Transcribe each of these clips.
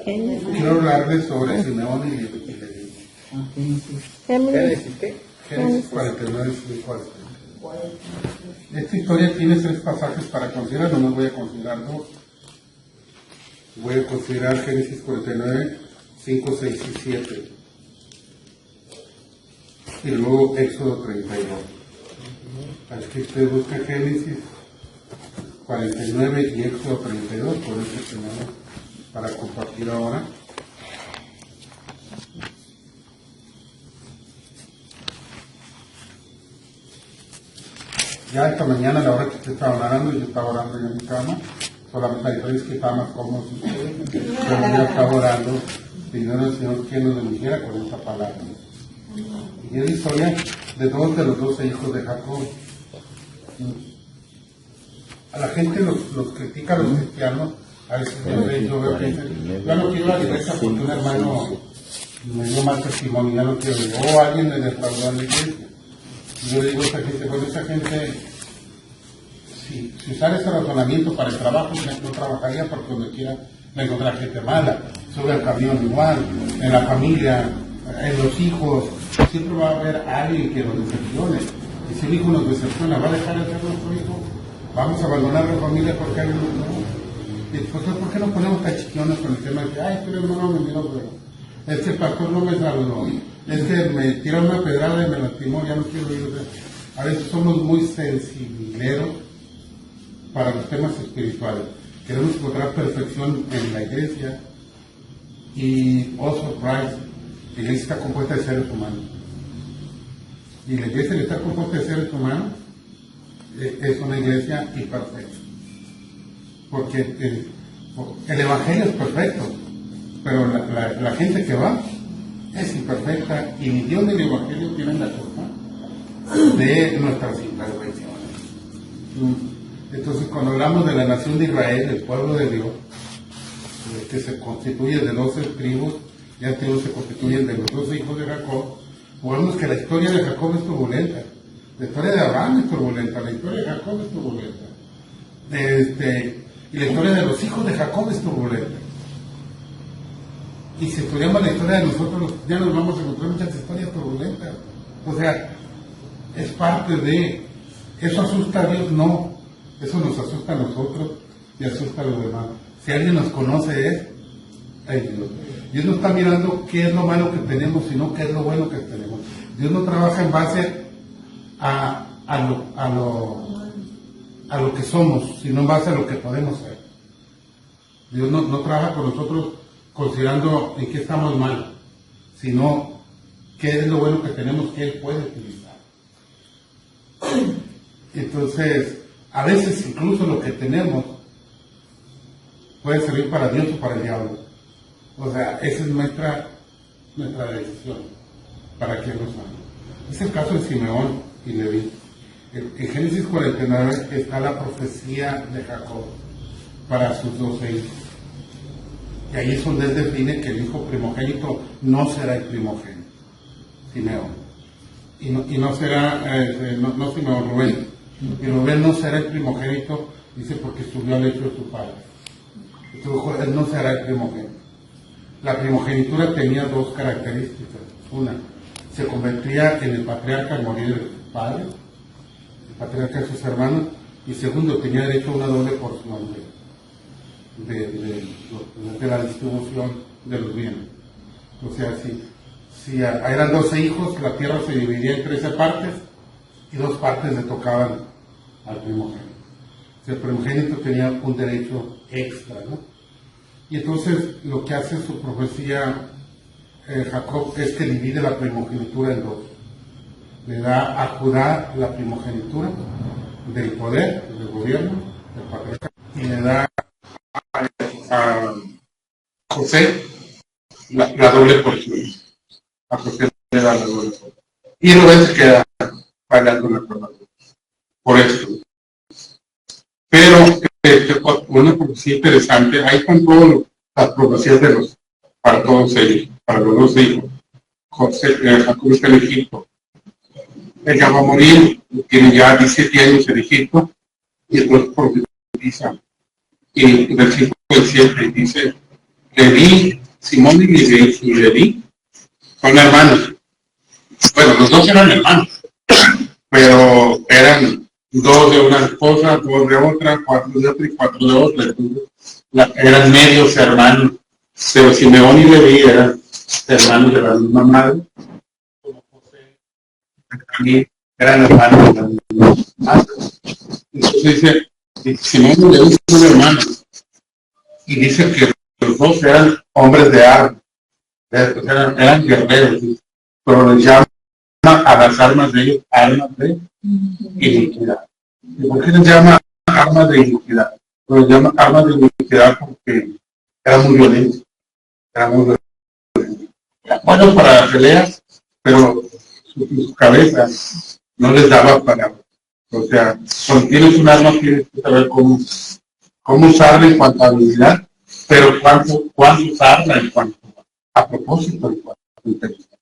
Quiero hablarles sobre Simeón y Leví. Génesis 49, 40. Esta historia tiene 3 pasajes para considerar, no me voy a considerar 2. Voy a considerar Génesis 49, 5, 6 y 7. Y luego Éxodo 32. Así que usted busca Génesis 49 y Éxodo 32, por eso tenemos para compartir ahora. Ya esta mañana, a la hora que usted estaba orando, yo estaba orando en mi cama, solamente la diferencia es que estaba más cómodo, pero yo estaba orando, pidiendo al Señor que nos bendiga con esta palabra. Y es la historia de dos de los 12 hijos de Jacob. A la gente los critica a los cristianos, a veces yo veo que dicen, yo no quiero la iglesia porque un hermano me dio mal testimonio, ya no quiero ir, o alguien me defraudó en la iglesia. Y yo le digo a esa gente, bueno, esa gente, si usara ese razonamiento para el trabajo, no trabajaría porque donde quiera me encontrar gente mala, sube al camión igual, en la familia, en los hijos, siempre va a haber alguien que nos decepcione. Y si el hijo nos decepciona, ¿va a dejar de ser nuestro hijo? ¿Vamos a abandonar la familia porque alguien no? Entonces, ¿por qué nos ponemos tan chiquiones con el tema de que, ay, pero hermano me miró, pero es que el pastor no me saludó, es que me tiró una pedrada y me lastimó, ya no quiero ir? O sea, a veces somos muy sensibileros para los temas espirituales. Queremos encontrar perfección en la iglesia y, oh surprise, la iglesia está compuesta de seres humanos. Y la iglesia que está compuesta de seres humanos es una iglesia imperfecta. Porque el evangelio es perfecto, pero la gente que va es imperfecta y ni Dios ni el evangelio tienen la culpa de nuestras imperfecciones. Entonces, cuando hablamos de la nación de Israel, el pueblo de Dios, que se constituye de 12 tribus, ya tribus se constituyen de los 12 hijos de Jacob, vemos que la historia de Jacob es turbulenta, la historia de Abraham es turbulenta, la historia de Jacob es turbulenta, y la historia de los hijos de Jacob es turbulenta. Y si estudiamos la historia de nosotros, ya nos vamos a encontrar muchas historias turbulentas. O sea, es parte de... ¿Eso asusta a Dios? No. Eso nos asusta a nosotros y asusta a los demás. Si alguien nos conoce es Dios. Dios no está mirando qué es lo malo que tenemos, sino qué es lo bueno que tenemos. Dios no trabaja en base a lo que somos, sino en base a lo que podemos ser. Dios no trabaja con nosotros considerando en qué estamos mal, sino qué es lo bueno que tenemos que Él puede utilizar. Entonces, a veces incluso lo que tenemos puede servir para Dios o para el diablo. O sea, esa es nuestra decisión, para quién nos ama. Es el caso de Simeón y Leví. En Génesis 49 está la profecía de Jacob para sus 12 hijos. Y ahí es donde él define que el hijo primogénito no será el primogénito, Simeón. Y no será, no Simeón, Rubén. Y Rubén no será el primogénito, dice, porque subió al lecho de su padre. Entonces, él no será el primogénito. La primogenitura tenía 2 características. Una, se convertía en el patriarca al morir de su padre, el patriarca de sus hermanos, y segundo, tenía derecho a una doble porción de la distribución de los bienes. O sea, si eran 12 hijos, la tierra se dividía en 13 partes y 2 partes le tocaban al primogénito. O sea, el primogénito tenía un derecho extra, ¿no? Y entonces lo que hace su profecía Jacob es que divide la primogenitura en 2. Le da a Judá la primogenitura del poder, del gobierno, del patriarca, y le da a José la doble porción. A José le da la doble porción. Y Rubén se queda pagando la palabra por esto. Pero una profecía interesante, ahí están todas las profecías para todos ellos, para los 2 hijos. Jacob está en Egipto. Ella va a morir, tiene ya 17 años en Egipto, y después profetiza. Y versículo 7 dice Leví, Simón y Leví son hermanos. Bueno, los dos eran hermanos, pero eran dos de una esposa, dos de otra, cuatro de otra y cuatro de otra. Entonces, eran medios hermanos, pero Simeón y Leví eran hermanos de la misma madre, como José también eran hermanos de la misma madre. Entonces dice, Simón y Leví son hermanos, y dice que los dos eran hombres de armas, eran guerreros, pero les llama a las armas de ellos armas de iniquidad. ¿Y por qué les llama armas de iniquidad? Pues les llama armas de iniquidad porque eran muy violentos, eran muy buenos para las peleas, pero su cabeza no les daba para. O sea, cuando tienes un arma tienes que saber cómo usarla en cuanto a habilidad, pero cuánto usarla en cuanto a propósito, en cuanto a inteligencia.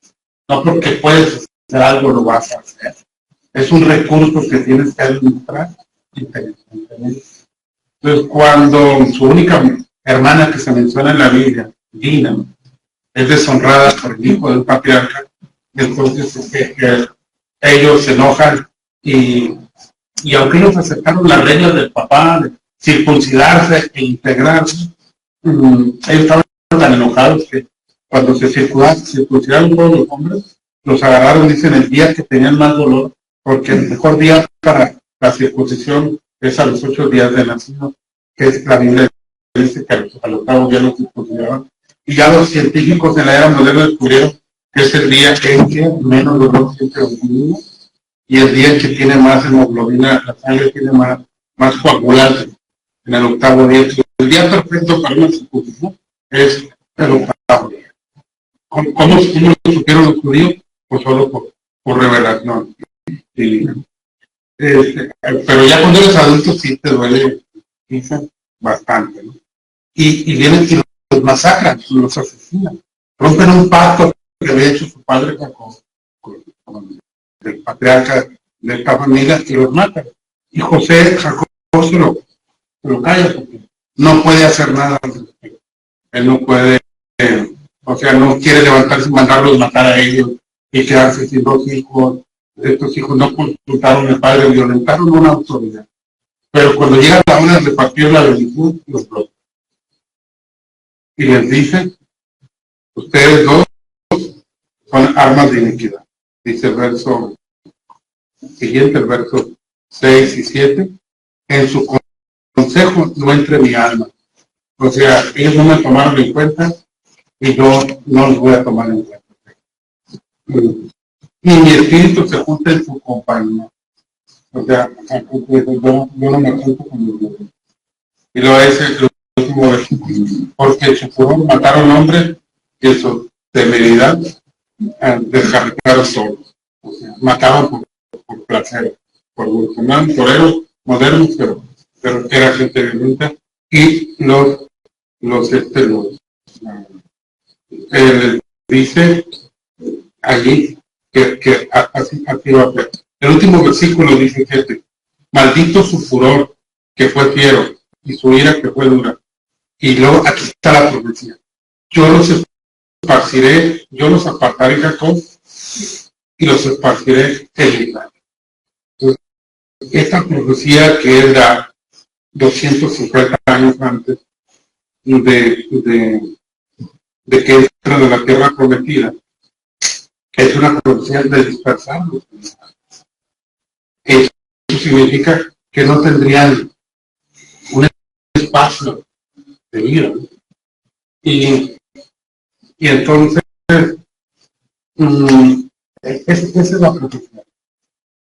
No porque puedes hacer algo lo vas a hacer. Es un recurso que tienes que administrar inteligentemente. Entonces, cuando su única hermana que se menciona en la Biblia, Dina, es deshonrada por el hijo del patriarca, entonces ellos se enojan y aunque ellos aceptaron las reglas del papá de circuncidarse e integrarse, ellos estaban tan enojados que cuando se circuncidaron todos los hombres, los agarraron, dicen, el día que tenían más dolor, porque el mejor día para la circuncisión es a los 8 días de nacido, que es la Biblia dice que al octavo día los circuncidaban. Y ya los científicos en la era moderna descubrieron que es el día en que menos dolor siente un niño y el día en que tiene más hemoglobina, la sangre tiene más coagulante en el octavo día. El día perfecto para una circuncisión es el octavo día. ¿Cómo lo supieron los judíos? Pues solo por revelación divina. Pero ya cuando eres adulto sí te duele bastante, ¿no? Y vienen y los masacran, los asesinan, rompen un pacto que había hecho su padre con el patriarca de esta familia y los matan. Y Jacob se lo calla porque no puede hacer nada. Él no puede, o sea, no quiere levantarse y mandarlos matar a ellos y quedarse sin 2 hijos. Estos hijos no consultaron al padre, violentaron una autoridad. Pero cuando llega la hora de repartir la bendición, los bloquean. Y les dice, ustedes dos son armas de iniquidad. Dice el verso siguiente, el verso 6 y 7. En su consejo no entre mi alma. O sea, ellos no me tomaron en cuenta y yo no los voy a tomar en cuenta. Y mi espíritu se junta en su compañía. O sea, yo no me junto con los demás. Y luego ese es el último versículo. Porque en su furor mataron hombres y en su temeridad descargaron solos. O sea, mataban por placer, por eran toreros modernos, pero era gente violenta. Y dice allí que así va a ser. El último versículo dice que maldito su furor que fue fiero y su ira que fue dura. Y luego aquí está la profecía. Yo los esparciré, yo los apartaré en Jacob y los esparciré en Israel. Entonces, esta profecía que es da 250 años antes de que entra de la tierra prometida, es una profecía de dispersarlos. Eso significa que no tendrían un espacio de vida, ¿no? Y entonces esa es la profecía.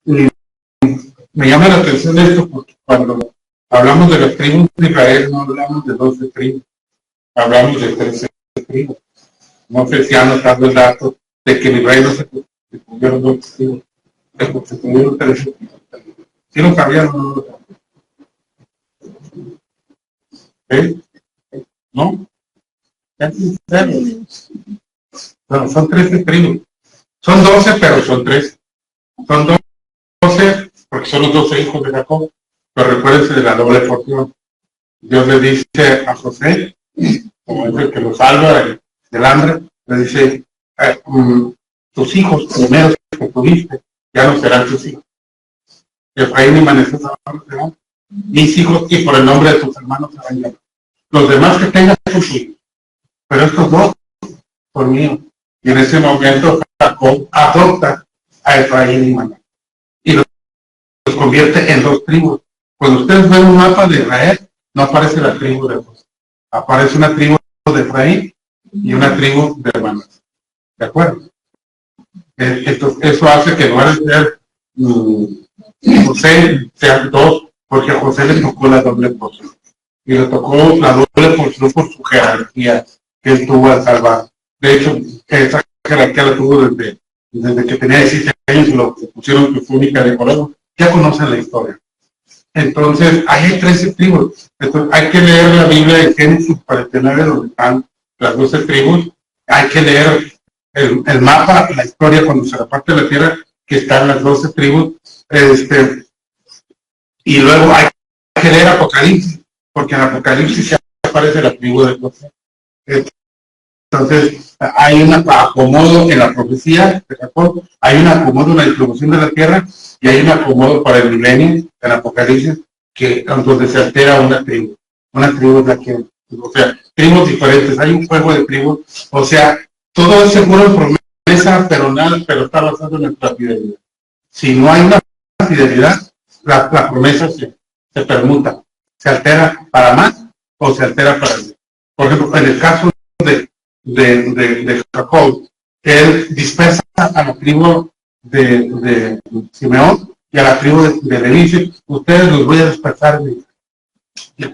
Me llama la atención esto porque cuando hablamos de las tribus de Israel no hablamos de 12 tribus, hablamos de 13 tribus. No sé si han notado el dato de que en Israel no se constituyeron 12 tribus, se constituyeron 13 tribus. ¿Sí lo sabían o no lo sabían? ¿No? Bueno, son 13 tribus. Son 12, pero son 13. Son 12 porque son los 12 hijos de Jacob. Pero recuérdense de la doble porción. Dios le dice a José, como es el que lo salva del hambre, le dice, tus hijos primeros que tuviste, ya no serán tus hijos. Efraín y Manasés serán mis hijos, y por el nombre de tus hermanos serán llamados. Los demás que tengas son tuyos, pero estos dos son míos. Y en ese momento Jacob adopta a Efraín y Manasés y los convierte en dos tribus. Cuando ustedes ven un mapa de Israel, no aparece la tribu de José, aparece una tribu de Efraín y una tribu de Manasés. ¿De acuerdo? Entonces, eso hace que en lugar de ser José sean dos, porque a José le tocó la doble porción. Y le tocó la doble porción por su jerarquía que él tuvo al salvar. De hecho, esa jerarquía la tuvo desde que tenía 17 años y lo pusieron su túnica de color. Ya conocen la historia. Entonces, hay 13 tribus. Entonces, hay que leer la Biblia de Génesis 49, donde están las 12 tribus. Hay que leer el mapa, la historia, cuando se reparte la tierra, que están las 12 tribus. Y luego hay que leer Apocalipsis, porque en Apocalipsis ya aparece la tribu de José. Entonces, hay un acomodo en la profecía de Jacob, hay un acomodo en la distribución de la tierra, y hay un acomodo para el milenio en Apocalipsis, donde se altera una tribu. Una tribu es la que, o sea, tribus diferentes, hay un juego de tribus, o sea, todo es seguro en promesa, pero está basado en nuestra fidelidad. Si no hay una fidelidad, la promesa se permuta, se altera para más o se altera para menos. Por ejemplo, en el caso de Jacob, él dispersa a la tribu de Simeón y a la tribu de Leví. Ustedes los voy a dispersar. Y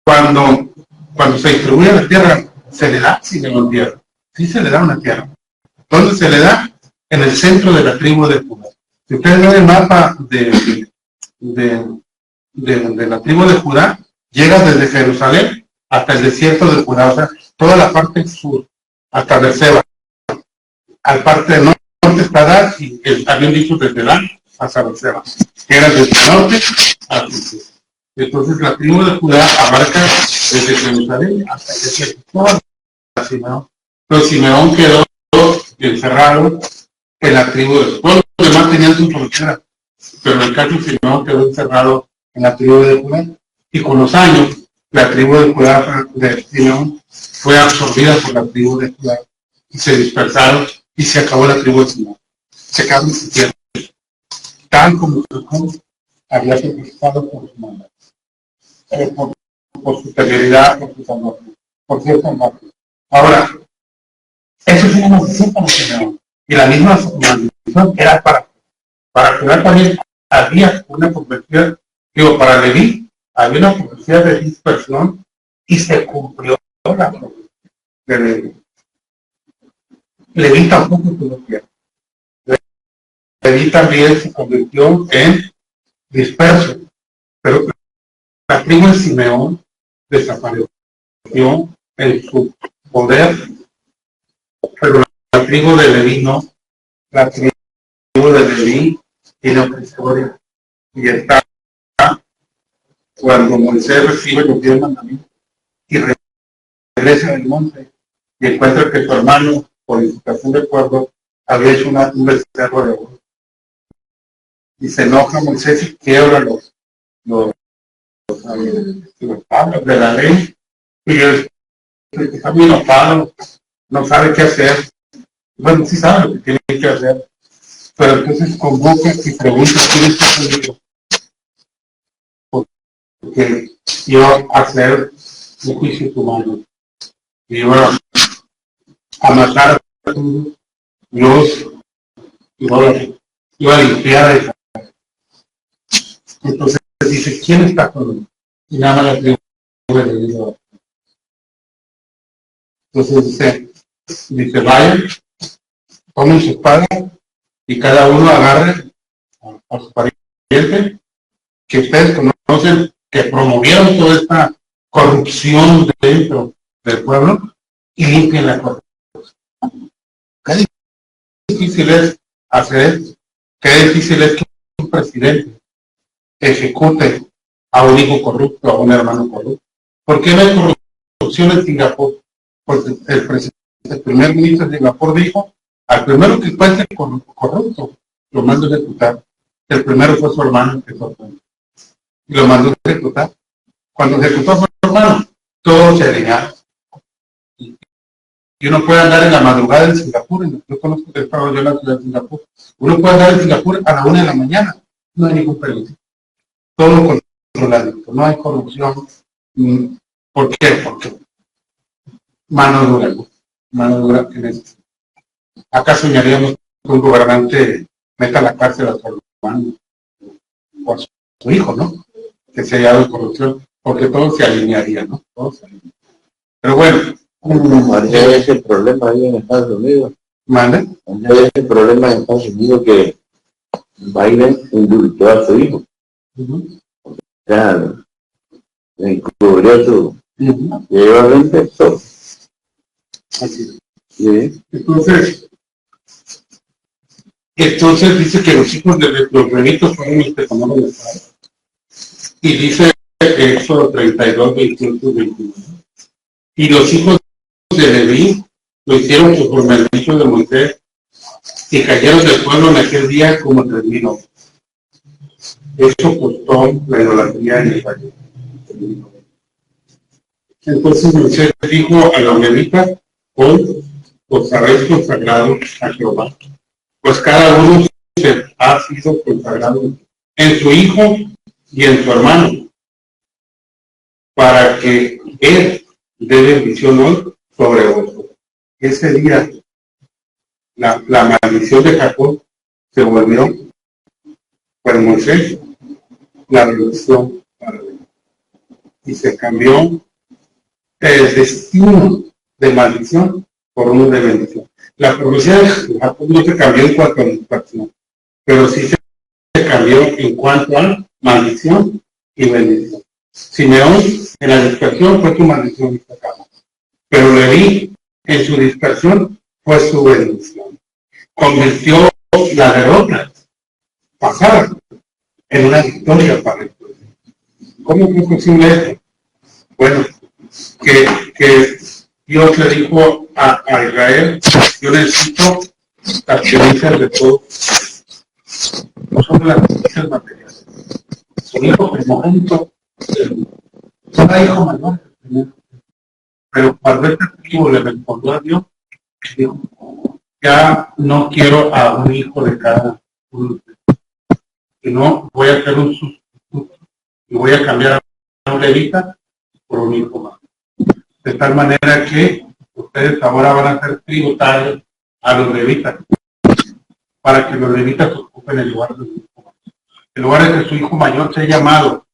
cuando se distribuye la tierra, se le da Simeón tierra. Sí se le da una tierra. ¿Dónde se le da? En el centro de la tribu de Judá. Si ustedes ven el mapa de la tribu de Judá, llega desde Jerusalén hasta el desierto de Judá, o sea, toda la parte sur, hasta Berseba. Al parte del norte está Dan, y habían dicho desde Dan hasta Berseba, que era desde el norte hasta el sur. Entonces la tribu de Judá abarca desde Jerusalén hasta el desierto. Toda la Simeón. Entonces Simeón quedó encerrado en la tribu de Judá. Los demás tenían su frontera, pero en el caso de Simeón quedó encerrado en la tribu de Judá. Y con los años, la tribu de Judá de Simeón fue absorbida por la tribu de Judá y se dispersaron y se acabó la tribu de Simeón. Se quedaron sin tierra, tal como Jacob había sacrificado por su maldad, por su severidad, por su amor, por cierto amor. Ahora, eso es una maldición para Simeón, y la misma maldición era para Judá también. Había una profecía, para Leví había una profecía de dispersión y se cumplió la profecía de Leví. Leví tampoco tuvo tierra. Leví también se convirtió en disperso, pero la tribu de Simeón desapareció en su poder, pero la tribu de Leví no. La tribu de Leví tiene otra historia, y está cuando Moisés recibe los 10 mandamientos y regresa del monte y encuentra que su hermano, por indicación de acuerdo, había hecho un becerro de oro. Y se enoja Moisés y quiebra los tablas de la ley, y él está muy enojado, no sabe qué hacer. Bueno, sí sabe lo que tiene que hacer, pero entonces convoca y pregunta quién está conmigo, porque iba a hacer un juicio humano, iba a matar a todos, Dios iba a limpiar a Israel. Entonces dice, ¿quién está conmigo? Y nada más la tribu de Leví. Entonces dice, vayan, tomen su espada y cada uno agarre a su pariente que ustedes conocen, que promovieron toda esta corrupción dentro del pueblo, y limpien la corrupción. Qué difícil es hacer esto. Qué difícil es que un presidente ejecute a un hijo corrupto, a un hermano corrupto. ¿Por qué no hay corrupción en Singapur? Pues el primer ministro de Singapur dijo, al primero que encuentre corrupto, lo mando a ejecutar. El primero fue su hermano, que fue, y lo mandó a ejecutar. Cuando ejecutó a su hermano, todo se alinearon. Y uno puede andar en la madrugada en Singapur, yo conozco que he estado yo en la ciudad de Singapur, uno puede andar en Singapur a la 1 de la mañana, no hay ningún peligro. Todo controladito, no hay corrupción. ¿Por qué? Porque mano dura en esto. Acá soñaríamos que un gobernante meta a la cárcel a su hermano, por su hijo, ¿no? Que se haya dado corrupción, porque todo se alinearía, ¿no? Todo se alinearía. Pero bueno. Hay ese problema ahí en Estados Unidos. ¿Mande? Hay ese problema en Estados Unidos que Biden indultó a su hijo. O sea, encubrió su... Lleva 20 pesos. Así. Sí. Entonces dice que los hijos de los revitos fueron los que tomaron el padre. Y dice Éxodo 32, 28, 29. Y los hijos de Leví lo hicieron conforme al dicho de Moisés, y cayeron del pueblo en aquel día como 3,000 hombres. Eso costó la idolatría en el país. Entonces Moisés dijo a los levitas, hoy os habéis consagrado a Jehová, pues cada uno se ha sido consagrado en su hijo y en su hermano, para que él dé bendición hoy sobre vosotros. Ese día la maldición de Jacob se volvió para Moisés la bendición para él. Y se cambió el destino de maldición por uno de bendición. La profecía de Jacob no se cambió en cuanto a dispersión, pero sí se cambió en cuanto a maldición y bendición. Simeón en la dispersión fue su maldición y pecado, pero Leví en su dispersión fue su bendición. Convirtió la derrota pasada en una victoria para el pueblo. ¿Cómo fue posible esto? Bueno, que Dios le dijo a Israel, yo necesito las creencias de todos, no son las creencias materiales. Su hijo primogénito, cada hijo mayor, pero cuando este tribu le respondió a Dios, dijo, ya no quiero a un hijo de cada uno, sino voy a hacer un sustituto y voy a cambiar a un levita por un hijo más. De tal manera que ustedes ahora van a ser tributarios a los levitas, para que los levitas ocupen el lugar de su hijo mayor. En lugar de que su hijo mayor sea llamado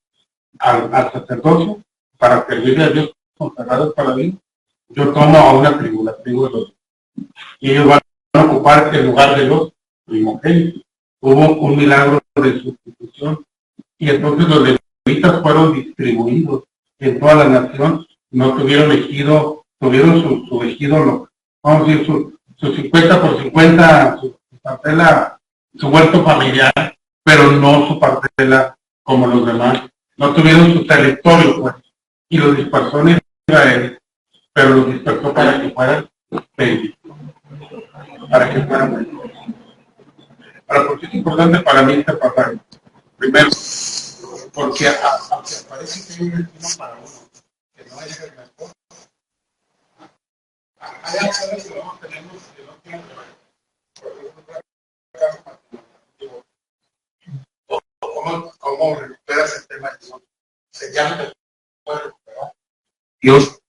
al sacerdocio para servirle a Dios consagrados para mí, yo tomo a una tribu, la tribu de los, y ellos van a ocupar el lugar de los primogénitos. Hubo un milagro de sustitución y entonces los levitas fueron distribuidos en toda la nación, no tuvieron ejido, tuvieron su ejido, vamos a decir, su 50 por 50, su parcela, su huerto familiar, pero no su parcela como los demás. No tuvieron su territorio, pues, y los dispersó en Israel, pero los dispersó para que fueran benditos. Para que fueran benditos. Ahora, ¿por qué es importante para mí este pasaje? Primero, porque aunque parece que hay un destino para uno, que no es el mejor, hay acciones que no tenemos que no tienen que ver. ¿Cómo recuperas el tema de Dios? Ya no te puede recuperar. Dios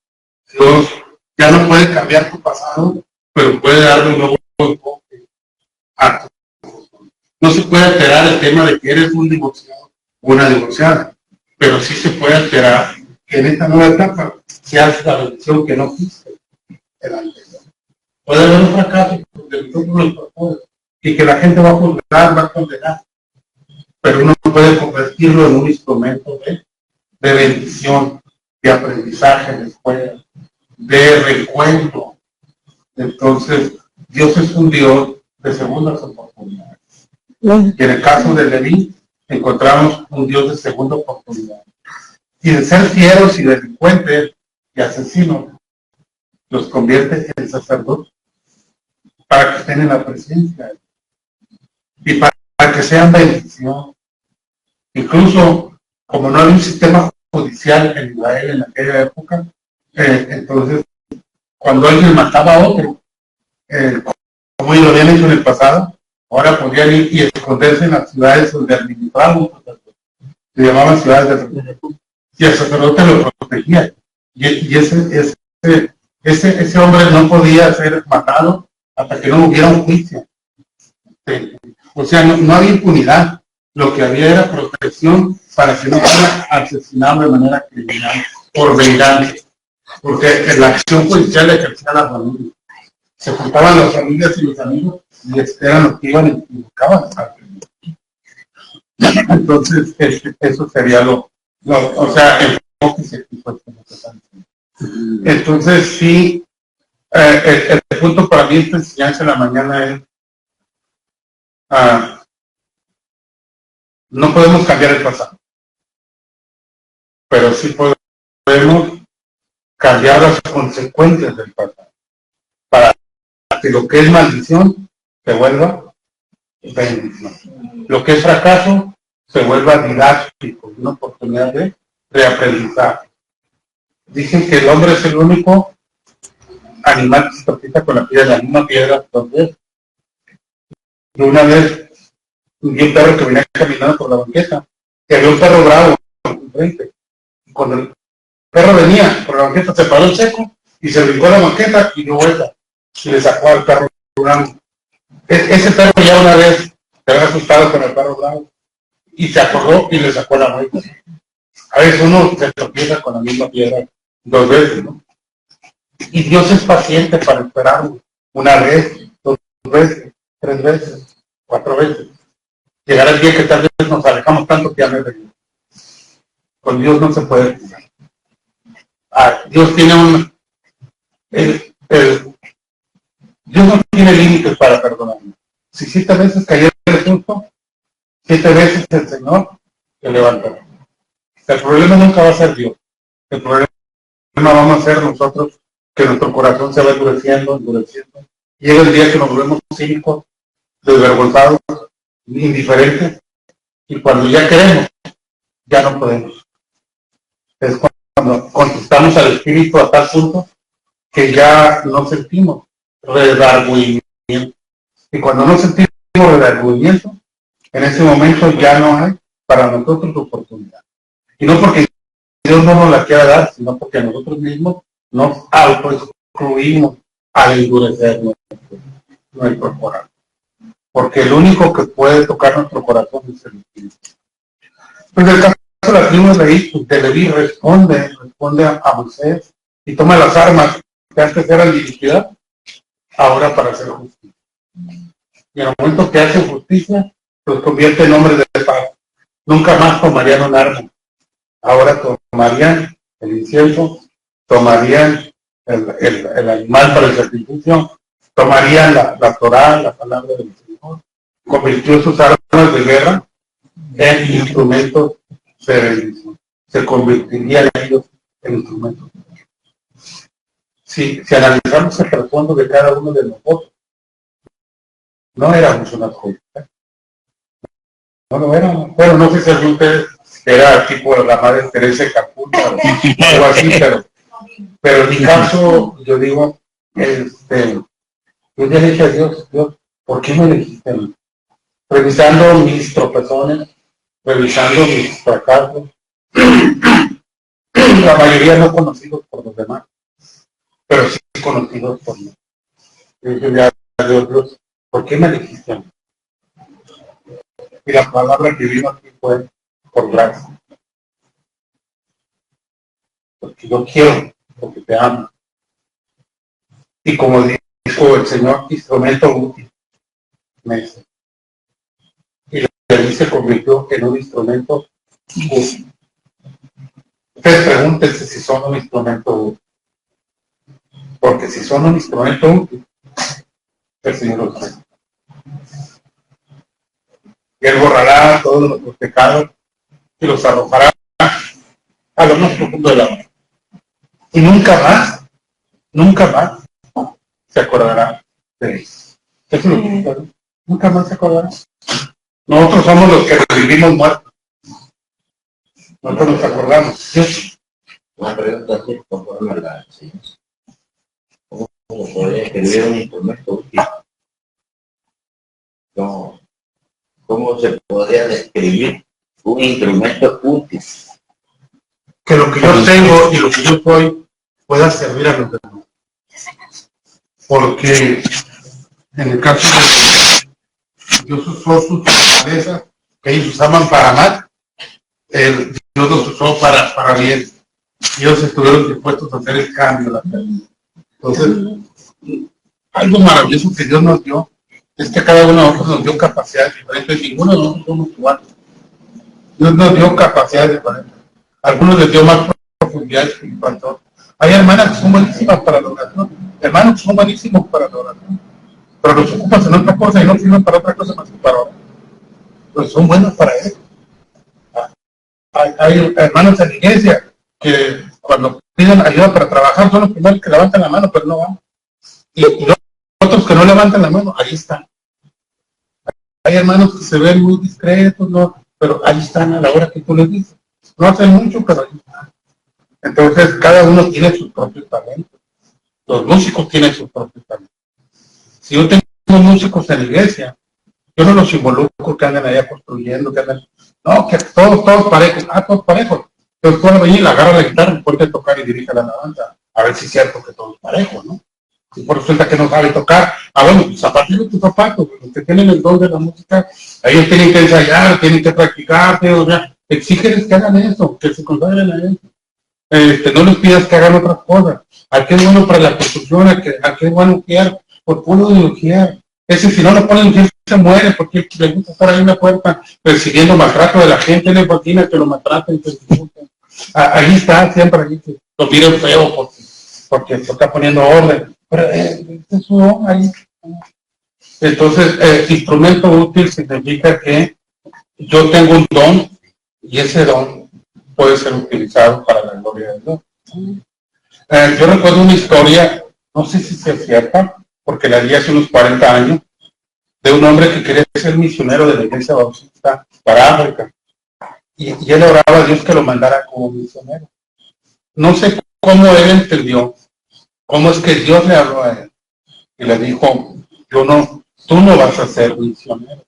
ya no puede cambiar tu pasado, pero puede darle un nuevo enfoque a tu. No se puede alterar el tema de que eres un divorciado o una divorciada, pero sí se puede alterar que en esta nueva etapa seas la bendición que no fuiste el anterior. Puede haber un fracaso de nosotros los pastores y que la gente va a juzgar, va a condenar, pero uno puede convertirlo en un instrumento de bendición, de aprendizaje, de escuela, de recuento. Entonces, Dios es un Dios de segundas oportunidades. Y en el caso de Leví, encontramos un Dios de segunda oportunidad. Y de ser fieros y delincuentes y asesinos, los convierte en sacerdotes para que estén en la presencia y para que sean bendición. Incluso, como no había un sistema judicial en Israel en aquella época, entonces, cuando alguien mataba a otro, como lo habían hecho en el pasado, ahora podían ir y esconderse en las ciudades donde administraban, se llamaban ciudades de refugio, y el sacerdote lo protegía. Y ese hombre no podía ser matado hasta que no hubiera un juicio. O sea, no había impunidad. Lo que había era protección para que no fuera asesinado de manera criminal por venganza. Porque en la acción judicial le ejercía la familia. Se juntaban las familias y los amigos y eran los que iban y buscaban. Entonces, eso sería o sea, el enfoque científico. Entonces, sí, el punto para mí esta enseñanza en la mañana es no podemos cambiar el pasado, pero sí podemos cambiar las consecuencias del pasado para que lo que es maldición se vuelva bendición, lo que es fracaso se vuelva didáctico, una oportunidad de reaprendizaje. Dicen que el hombre es el único animal que se tropieza con la misma piedra dos veces. Y una vez vi un perro que venía caminando por la banqueta, que había un perro bravo enfrente. Cuando el perro venía por la banqueta, se paró en seco y se brincó a la banqueta y dio vuelta y le sacó al perro bravo. Ese perro ya una vez se había asustado con el perro bravo y se acordó y le sacó la vuelta. A veces uno se tropieza con la misma piedra dos veces, ¿no? Y Dios es paciente para esperarlo. Una vez, dos veces, tres veces, cuatro veces. Llegará el día que tal vez nos alejamos tanto que ya no es de. Con Dios no se puede jugar. Dios tiene Dios no tiene límites para perdonarnos. Si 7 veces cayó el justo, 7 veces el Señor te levantará. El problema nunca va a ser Dios. El problema vamos a ser nosotros, que nuestro corazón se va endureciendo. Llega el día que nos volvemos cínicos, desvergonzados, indiferentes, y cuando ya queremos, ya no podemos. Es cuando contestamos al Espíritu a tal punto que ya no sentimos redargüimiento. Y cuando no sentimos redargüimiento, en ese momento ya no hay para nosotros oportunidad. Y no porque Dios no nos la quiera dar, sino porque nosotros mismos nos autoexcluimos al endurecer nuestro corazón. Porque el único que puede tocar nuestro corazón es el Espíritu. Pues el caso de la tribu de Leví responde a Moisés y toma las armas que antes eran de iniquidad, ahora para hacer justicia. Y en el momento que hace justicia, los convierte en hombres de paz. Nunca más tomarían un arma. Ahora tomarían el incienso, tomarían el animal para el sacrificio, tomarían la Torá, la palabra del Señor, convirtió sus armas de guerra en instrumentos de bendición. Se convertirían ellos en instrumentos. Si analizamos el trasfondo de cada uno de nosotros, no éramos una cosa. No lo éramos. Bueno, no sé si alguien de ustedes era tipo de la madre Teresa de Calcuta o algo así, pero en mi caso, yo digo, yo le dije a Dios, ¿por qué me elegiste a mí? Revisando mis tropezones, revisando mis fracasos, la mayoría no conocidos por los demás, pero sí conocidos por mí. Yo dije a Dios, ¿por qué me elegiste a mí? Y la palabra que vino aquí fue por gracia. Porque yo quiero, porque te amo. Y como dijo el Señor, instrumento útil. Me dice. Y Leví se convirtió en un instrumento útil. Ustedes pregúntense si son un instrumento útil. Porque si son un instrumento útil, el Señor los sabe. Y Él borrará todos nuestros pecados y los arrojará a lo más profundo del agua. Y nunca más nunca más se acordará de eso. Eso es lo que digo, nunca más se acordará. Nosotros somos los que vivimos muertos. Nosotros nos acordamos. ¿Sí? Una pregunta así, conforme a la enseñanza. ¿Cómo podría escribir un instrumento útil? ¿Cómo se podría describir un instrumento útil? Que lo que yo tengo y lo que yo soy pueda servir a los demás. Porque en el caso de Dios usó sus fortalezas que ellos usaban para mal, Dios los usó para bien. Ellos estuvieron dispuestos a hacer el cambio. La Entonces, algo maravilloso que Dios nos dio es que cada uno de nosotros nos dio capacidades diferentes. Ninguno de nosotros somos iguales. Dios nos dio capacidades diferentes. Algunos les dio más profundidad espiritual. Hay hermanas que son buenísimas para la oración, hermanos que son buenísimos para la oración, pero los ocupas en otra cosa y no sirven para otra cosa más que para orar. Pues son buenos para eso. Hay hermanos en la iglesia que cuando piden ayuda para trabajar son los primeros que levantan la mano, pero no van. Y los otros que no levantan la mano, ahí están. Hay hermanos que se ven muy discretos, ¿no? Pero ahí están a la hora que tú les dices. No hacen mucho, pero ahí están. Entonces, cada uno tiene sus propios talentos. Los músicos tienen sus propios talentos. Si yo tengo músicos en la iglesia, yo no los involucro que andan allá construyendo, que andan... No, que todos parejos. Todos parejos. Entonces, puedo venir, agarra la guitarra, ponte a tocar y dirige la alabanza. A ver si es cierto que todos parejos, ¿no? Si por resulta que no sabe tocar, bueno, pues a partir de tus zapatos, los que tienen el don de la música, ellos tienen que ensayar, tienen que practicar, o sea, exígeles que hagan eso, que se consagren a eso. No les pidas que hagan otras cosas. ¿A qué es bueno para la construcción? ¿A qué es bueno guiar? Por puro de guiar. Ese si no lo ponen, si se muere, porque le gusta estar ahí en la puerta persiguiendo maltrato de la gente, le fascina que lo maltraten, que se disfruten. Ahí está, siempre ahí, que lo miren feo porque se está poniendo orden. Pero eso ahí. Entonces, instrumento útil significa que yo tengo un don y ese don puede ser utilizado para la gloria de Dios. Yo recuerdo una historia, no sé si sea cierta, porque la di hace unos 40 años, de un hombre que quería ser misionero de la iglesia bautista para África. Y él oraba a Dios que lo mandara como misionero. No sé cómo él entendió, cómo es que Dios le habló a él. Y le dijo, tú no vas a ser misionero.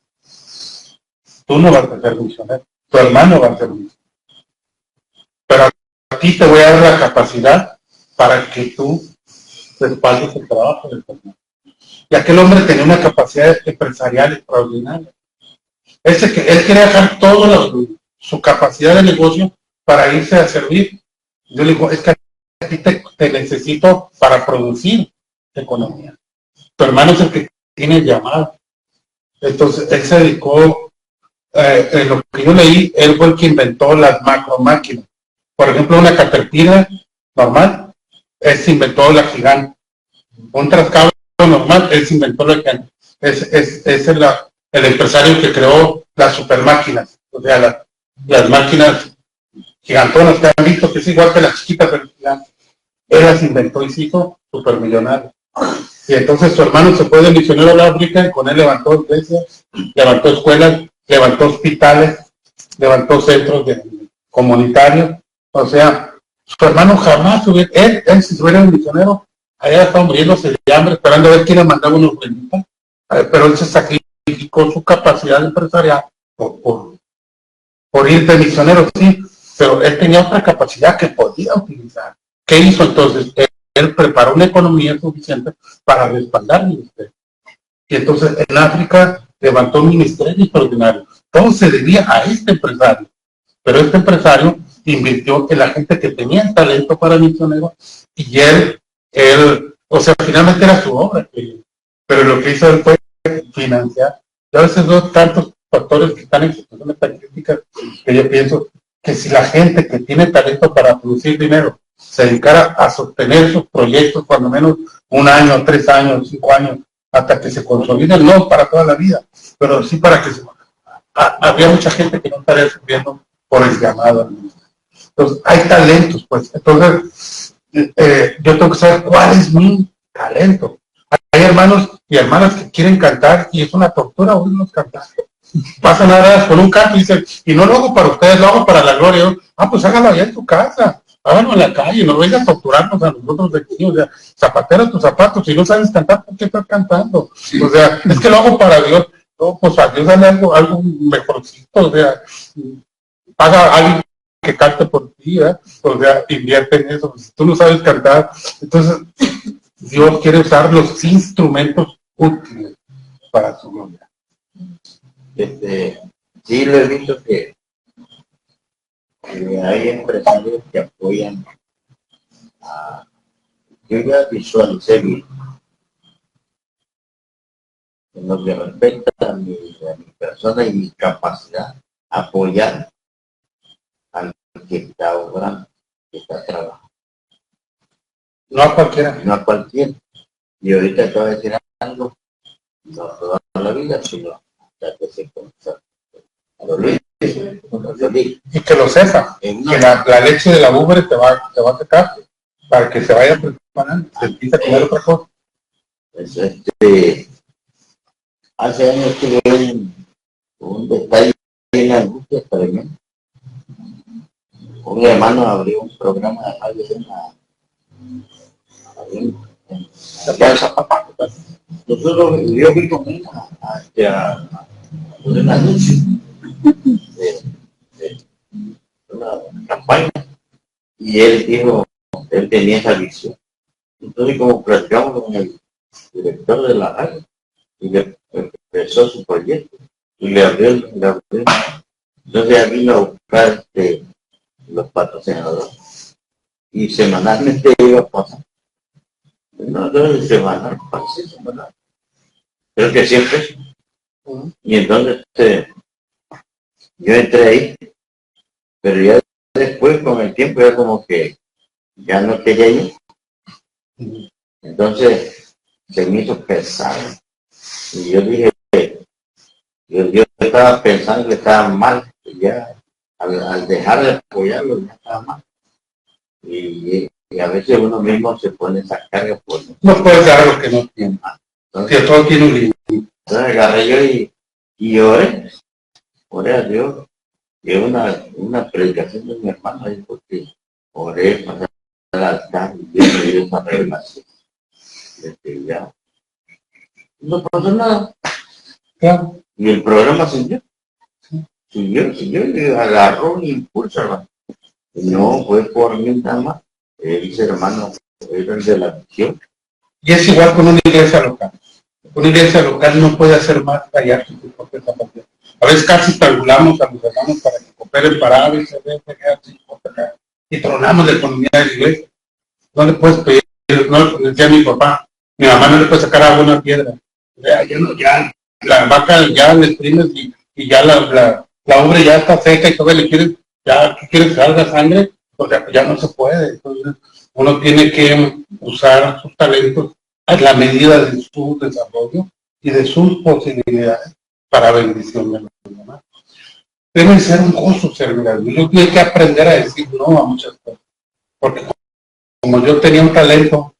Tú no vas a ser misionero. Tu hermano va a ser misionero. Pero a ti te voy a dar la capacidad para que tú respaldes el trabajo del hermano. Y aquel hombre tenía una capacidad empresarial extraordinaria. Él quería dejar toda su capacidad de negocio para irse a servir. Yo le digo, es que a ti te necesito para producir economía. Tu hermano es el que tiene llamado. Entonces, él se dedicó, en lo que yo leí, él fue el que inventó las macromáquinas. Por ejemplo, una Caterpillar normal, él se inventó la gigante. Un trascabo normal, él se inventó la gigante. Es el empresario que creó las supermáquinas, o sea, las máquinas gigantonas que han visto, que es igual que las chiquitas del gigante. Él las inventó y se hizo supermillonario. Y entonces su hermano se fue de misionero a la África y con él levantó iglesias, levantó escuelas, levantó hospitales, levantó centros comunitarios. O sea, su hermano jamás él si fuera un misionero, allá estaba muriéndose de hambre, esperando a ver quién le mandaba unos benditos. Pero él se sacrificó su capacidad empresarial por ir de misionero, sí, pero él tenía otra capacidad que podía utilizar. ¿Qué hizo entonces? Él preparó una economía suficiente para respaldar el ministerio. Y entonces en África levantó un ministerio extraordinario. Todo se debía a este empresario. Pero este empresario invirtió en la gente que tenía el talento para misionero y él, o sea, finalmente era su obra. Pero lo que hizo él fue financiar. Y a veces veo tantos factores que están en situaciones tan críticas que yo pienso que si la gente que tiene talento para producir dinero se dedicara a sostener sus proyectos cuando menos 1 año, 3 años, 5 años, hasta que se consoliden, no para toda la vida, pero sí para que habría mucha gente que no estaría sufriendo por el llamado. Entonces, hay talentos, pues. Entonces, yo tengo que saber cuál es mi talento. Hay hermanos y hermanas que quieren cantar y es una tortura oírnos cantar. Pasan horas con un canto y dicen, y no lo hago para ustedes, lo hago para la gloria. Pues hágalo allá en tu casa, hágalo en la calle, no vengas a torturarnos a nosotros de aquí. O sea, zapatera tus zapatos, si no sabes cantar, ¿por qué estás cantando? O sea, es que lo hago para Dios. No, pues a Dios dale algo mejorcito, o sea, haga a alguien que cante por ti, ¿eh? O sea, invierte en eso. Si tú no sabes cantar, entonces Dios quiere usar los instrumentos útiles para su gloria. Sí, lo he visto que hay empresarios que apoyan a... Yo ya visualicé bien en lo que respecta a mi persona y mi capacidad, apoyar al que está obrando, que está trabajando. No a cualquiera. No a cualquiera. Y ahorita te voy a decir algo, no toda la vida, sino hasta que se consagra. Y que lo sepa, que la leche de la ubre te va a secar para que se vaya preparando, se empieza a comer otra cosa. Pues, hace años tuve un detalle en la angustia tremenda. Un hermano abrió un programa de radio en la Zapata. Nosotros, yo vi con él hacia un anuncio de una campaña y él dijo, él tenía esa visión. Entonces, como platicamos con el director de la radio y le empezó su proyecto y le abrió. Entonces ya vino a buscar los patrocinadores y semanalmente iba a pasar. No de semanal, parece semanal. Creo que siempre. Y entonces yo entré ahí, pero ya después con el tiempo ya como que ya no quería ir. Entonces se me hizo pesado. Y yo dije, yo estaba pensando que estaba mal, ya al dejar de apoyarlo ya estaba mal. Y a veces uno mismo se pone esa carga por... No puedes dar lo que no tiene. Entonces, todo tiene un límite. Entonces agarré yo y oré a Dios. Y una predicación de mi hermano ahí porque oré para el altar y Dios me dio esa revelación. Ya. No pasó nada. Claro. Y el programa siguió. Siguió y agarró un impulso, hermano. No fue por mí nada más. Ese hermano era el de la visión. Y es igual con una iglesia local. Una iglesia local no puede hacer más allá que su propia capacidad. A veces casi estrangulamos a los hermanos para que cooperen para ABCD, y tronamos la economía de la iglesia. No le puedes pedir, no le decía a mi papá, mi mamá no le puede sacar agua a una piedra. Ya la vaca ya le exprimes y ya la ubre ya está seca y todavía le quieres, ya quieres que salga sangre, o sea, ya no se puede. Entonces, uno tiene que usar sus talentos a la medida de su desarrollo y de sus posibilidades para bendición de los demás. Debe ser un gozo servir a Dios. Yo tuve que aprender a decir no a muchas cosas, porque como yo tenía un talento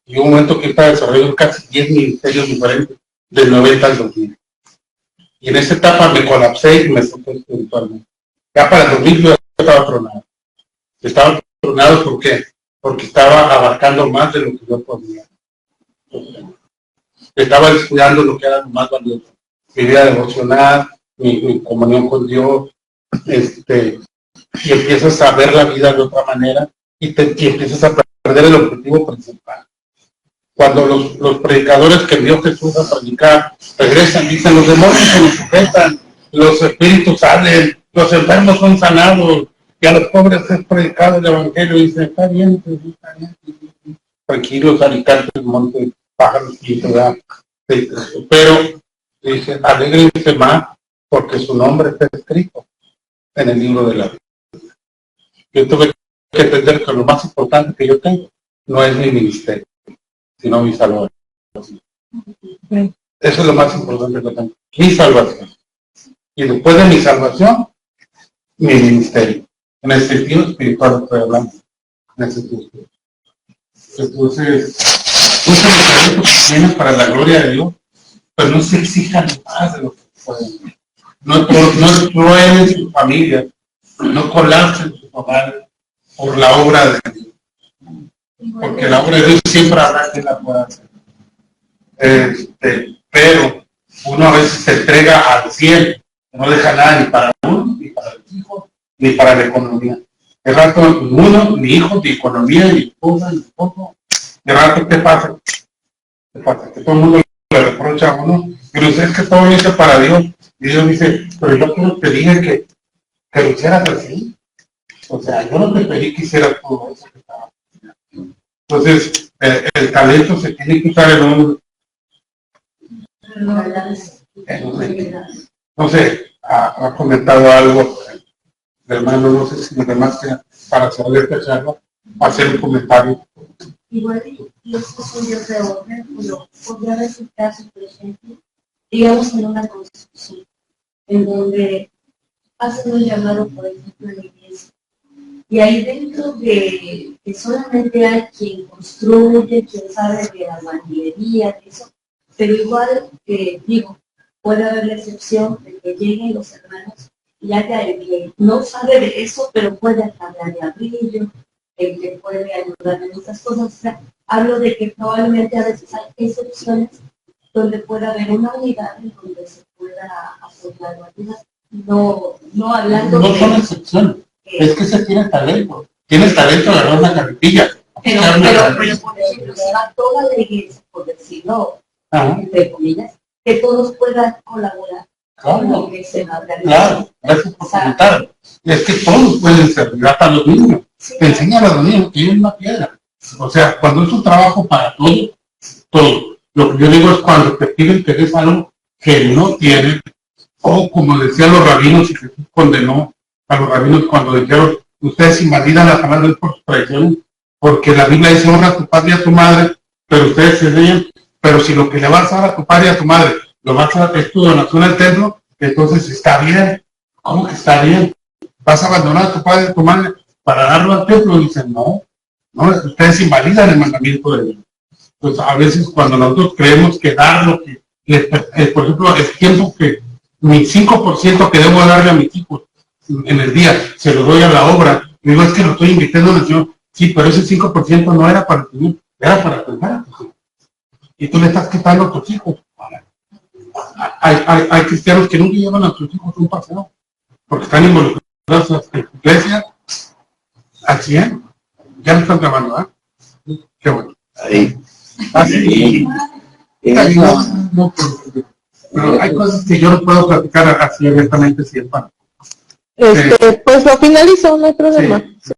y un momento que estaba desarrollando casi 10 ministerios diferentes del 90 al 2000. Y en esa etapa me colapsé y me solté espiritualmente. Ya para el 2000 yo estaba tronado. Estaba tronado ¿por qué? Porque estaba abarcando más de lo que yo podía. Estaba descuidando lo que era lo más valioso. Mi vida devocional, mi comunión con Dios, y empiezas a ver la vida de otra manera y empiezas a perder el objetivo principal. Cuando los predicadores que envió Jesús a predicar regresan, dicen, los demonios se nos sujetan, los espíritus salen, los enfermos son sanados, y a los pobres es predicado el evangelio, y dicen, está bien, tranquilos, alicantes, montes, pájaros, y ¿verdad? Pero dice, alégrense más, porque su nombre está escrito en el libro de la vida. Yo tuve que entender que lo más importante que yo tengo no es mi ministerio, sino mi salvación. Eso es lo más importante que tengo, mi salvación. Y después de mi salvación, mi ministerio. En el sentido espiritual estoy hablando. En el sentido espiritual. Entonces, usen los talentos que tienen para la gloria de Dios, pero no se exijan más de lo que pueden. No truenen su familia, no colapsen su hogar por la obra de Dios. Porque la obra de Dios siempre habrá quien la pueda hacer. Pero uno a veces se entrega al cielo, no deja nada ni para uno, ni para los hijos, ni para la economía. De rato uno, ni hijos, ni economía, ni esposa, ni esposo. De rato, ¿qué pasa? ¿Qué pasa? Que todo el mundo le reprocha a uno, pero es que todo lo hice para Dios. Y Dios dice, pero yo quiero que te dije que lo hicieras así. O sea, yo no te pedí que hicieras todo eso que estaba haciendo. Entonces, el talento se tiene que usar en un... No sé, ha comentado algo el hermano, no sé si los demás quieran, para saber esta charla, hacer un comentario. Igual, los estudios de orden, podría resultarse, por ejemplo, digamos en una construcción, en donde hacen un llamado, por ejemplo, a la iglesia, y ahí dentro de que solamente hay quien construye, quien sabe de la albañilería, de eso, pero igual, digo, puede haber la excepción de que lleguen los hermanos y haya el que no sabe de eso, pero puede hablar de abrirlo, el que puede ayudar en muchas cosas. O sea, hablo de que probablemente a veces hay excepciones donde pueda haber una unidad en donde se pueda apoyar la vida, no hablando no son excepciones, es que se tiene talento. Tienes talento de agarrar una carretilla. Pero, por ejemplo, si va toda la iglesia, por decirlo, entre comillas, que todos puedan colaborar con lo que se va a realizar. Claro, gracias por comentar. Es que todos pueden servir, hasta los niños. Sí, enseñan a los niños que tienen una piedra. O sea, cuando es un trabajo para todos, todo. Lo que yo digo es cuando te piden que des algo que no tienes, o como decían los rabinos, y Jesús condenó a los rabinos cuando dijeron, ustedes invalidan la palabra de Dios por sus tradiciones, porque la Biblia dice, honra a tu padre y a tu madre, pero ustedes se enseñan, pero si lo que le vas a dar a tu padre y a tu madre, lo vas a dar es tu donación al templo, entonces está bien. ¿Cómo que está bien? ¿Vas a abandonar a tu padre y a tu madre para darlo al templo? Y dicen, no, ustedes invalidan el mandamiento de Dios. Pues a veces cuando nosotros creemos que dar lo que, por ejemplo, el tiempo que, mi 5% que debo darle a mis hijos en el día, se lo doy a la obra, digo, es que lo estoy invitando al Señor, sí, pero ese 5% no era para el Señor, era para atender a tus hijos. Y tú le estás quitando a tus hijos. Hay cristianos que nunca llevan a sus hijos un paseo, porque están involucrados en la iglesia al 100. Ya lo están grabando, ¿eh? Qué bueno. Ahí. Así. No, pero hay cosas que yo no puedo platicar así abiertamente si es para. Pues lo finalizo, no hay problema. Sí.